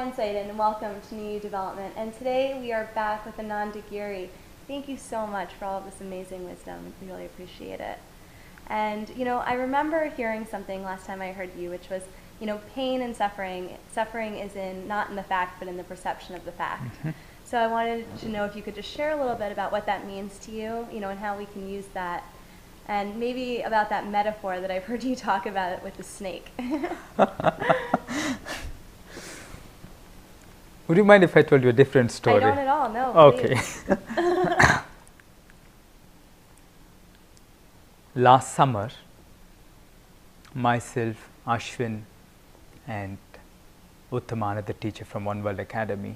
Laurin Seiden, and welcome to New Development. And today we are back with Ananda Giri. Thank you so much for all of this amazing wisdom. We really appreciate it. And I remember hearing something last time I heard you, which was, pain and suffering. Suffering is not in the fact, but in the perception of the fact. Mm-hmm. So I wanted to know if you could just share a little bit about what that means to you, and how we can use that. And maybe about that metaphor that I've heard you talk about with the snake. Would you mind if I told you a different story? I don't at all, no. Okay. Last summer, myself, Ashwin, and Uttamana, the teacher from One World Academy,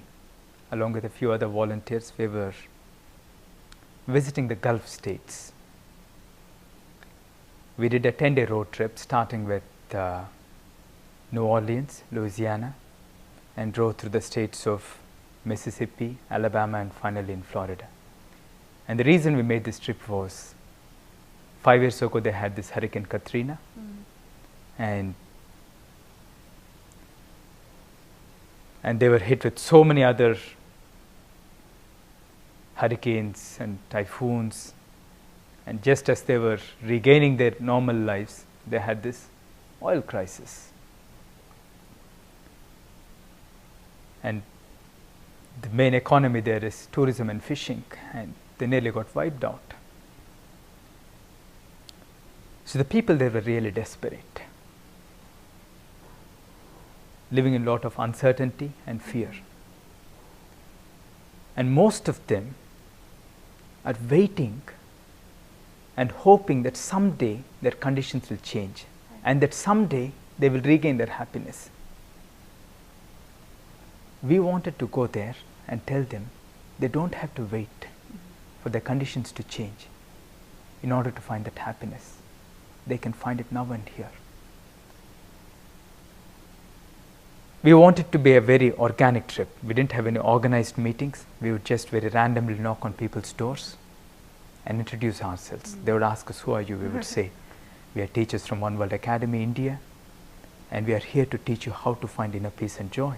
along with a few other volunteers, we were visiting the Gulf states. We did a 10-day road trip starting with New Orleans, Louisiana, and drove through the states of Mississippi, Alabama, and finally in Florida. And the reason we made this trip was 5 years ago they had this Hurricane Katrina, and they were hit with so many other hurricanes and typhoons, and just as they were regaining their normal lives, they had this oil crisis. And the main economy there is tourism and fishing, and they nearly got wiped out. So the people there were really desperate, living in a lot of uncertainty and fear. And most of them are waiting and hoping that someday their conditions will change, and that someday they will regain their happiness. We wanted to go there and tell them they don't have to wait for their conditions to change in order to find that happiness. They can find it now and here. We wanted to be a very organic trip. We didn't have any organized meetings. We would just very randomly knock on people's doors and introduce ourselves. They would ask us, "Who are you?" We would say, "We are teachers from One World Academy, India, and we are here to teach you how to find inner peace and joy."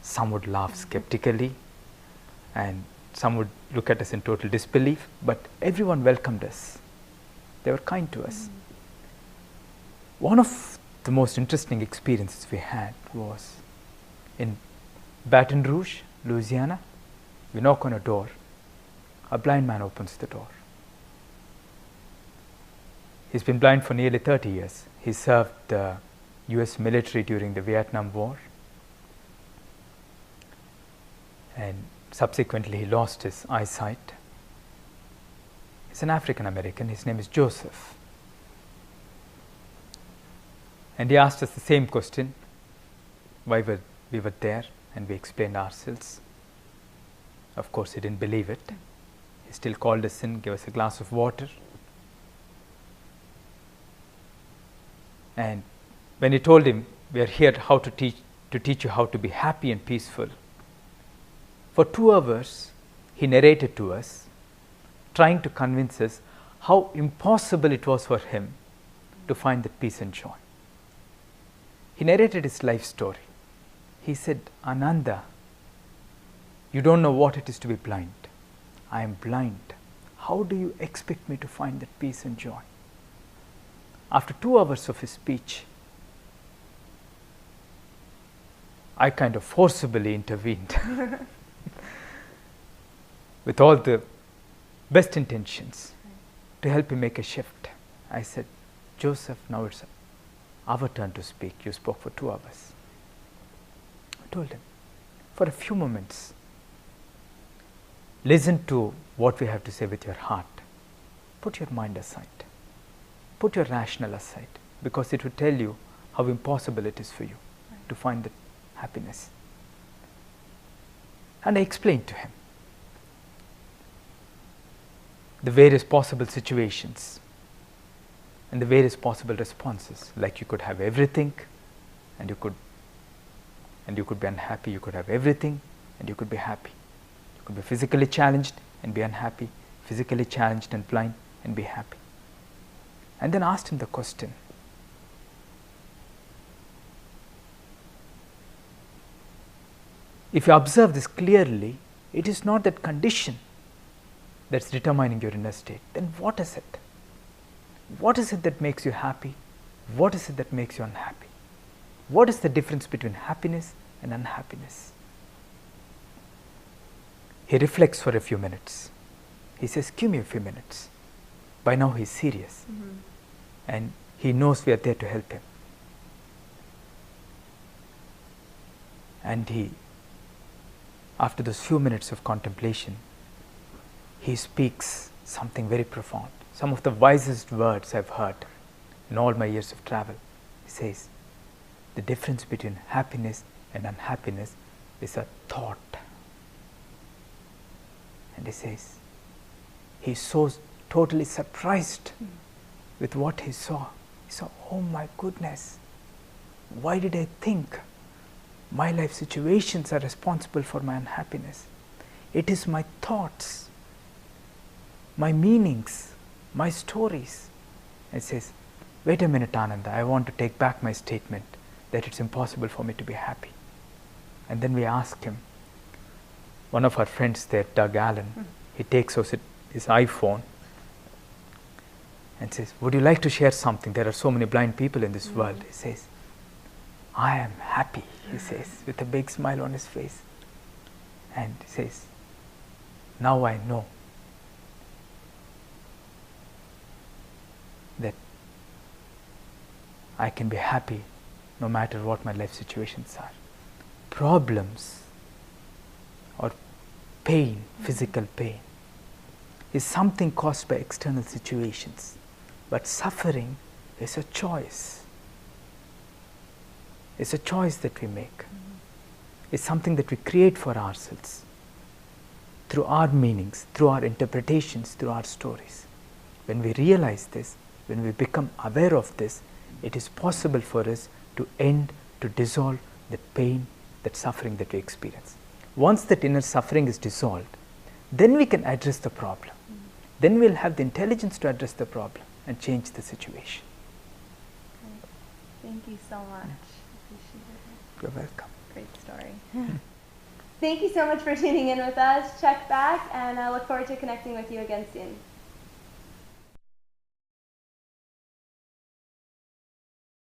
Some would laugh skeptically, and some would look at us in total disbelief, but everyone welcomed us. They were kind to us. One of the most interesting experiences we had was in Baton Rouge, Louisiana. We knock on a door. A blind man opens the door. He's been blind for nearly 30 years. He served the US military during the Vietnam War, and subsequently he lost his eyesight. He's an African American. His name is Joseph. And he asked us the same question, why we were there, and we explained ourselves. Of course, he didn't believe it. He still called us in, gave us a glass of water. And when he told him, "We are here to teach you how to be happy and peaceful," for 2 hours, he narrated to us, trying to convince us how impossible it was for him to find that peace and joy. He narrated his life story. He said, "Ananda, you don't know what it is to be blind. I am blind. How do you expect me to find that peace and joy?" After 2 hours of his speech, I kind of forcibly intervened with all the best intentions to help him make a shift. I said, "Joseph, now it's our turn to speak. You spoke for 2 hours." I told him, for a few moments, listen to what we have to say with your heart. Put your mind aside. Put your rational aside, because it will tell you how impossible it is for you to find the happiness. And I explained to him the various possible situations and the various possible responses. Like, you could have everything and you could be unhappy. You could have everything and you could be happy. You could be physically challenged and be unhappy, physically challenged and blind and be happy. And then asked him the question, if you observe this clearly, it is not that condition that's determining your inner state. Then what is it? What is it that makes you happy? What is it that makes you unhappy? What is the difference between happiness and unhappiness? He reflects for a few minutes. He says, give me a few minutes. By now he's serious. And he knows we are there to help him. And he, after those few minutes of contemplation, he speaks something very profound. Some of the wisest words I've heard in all my years of travel. He says, the difference between happiness and unhappiness is a thought. And he says, he's so totally surprised with what he saw. He saw, oh my goodness, why did I think my life situations are responsible for my unhappiness? It is my thoughts, my meanings, my stories. And he says, wait a minute, Ananda, I want to take back my statement that it's impossible for me to be happy. And then we ask him, one of our friends there, Doug Allen, he takes us his iPhone and says, would you like to share something? There are so many blind people in this world. He says, I am happy, he says, with a big smile on his face. And he says, now I know that I can be happy no matter what my life situations are. Problems or pain, physical pain, is something caused by external situations. But suffering is a choice. It's a choice that we make. It's something that we create for ourselves through our meanings, through our interpretations, through our stories. When we realize this, when we become aware of this, it is possible for us to end, to dissolve the pain, that suffering that we experience. Once that inner suffering is dissolved, then we can address the problem. Then we'll have the intelligence to address the problem and change the situation. Thank you so much. Appreciate it. You're welcome. Great story. Thank you so much for tuning in with us. Check back, and I look forward to connecting with you again soon.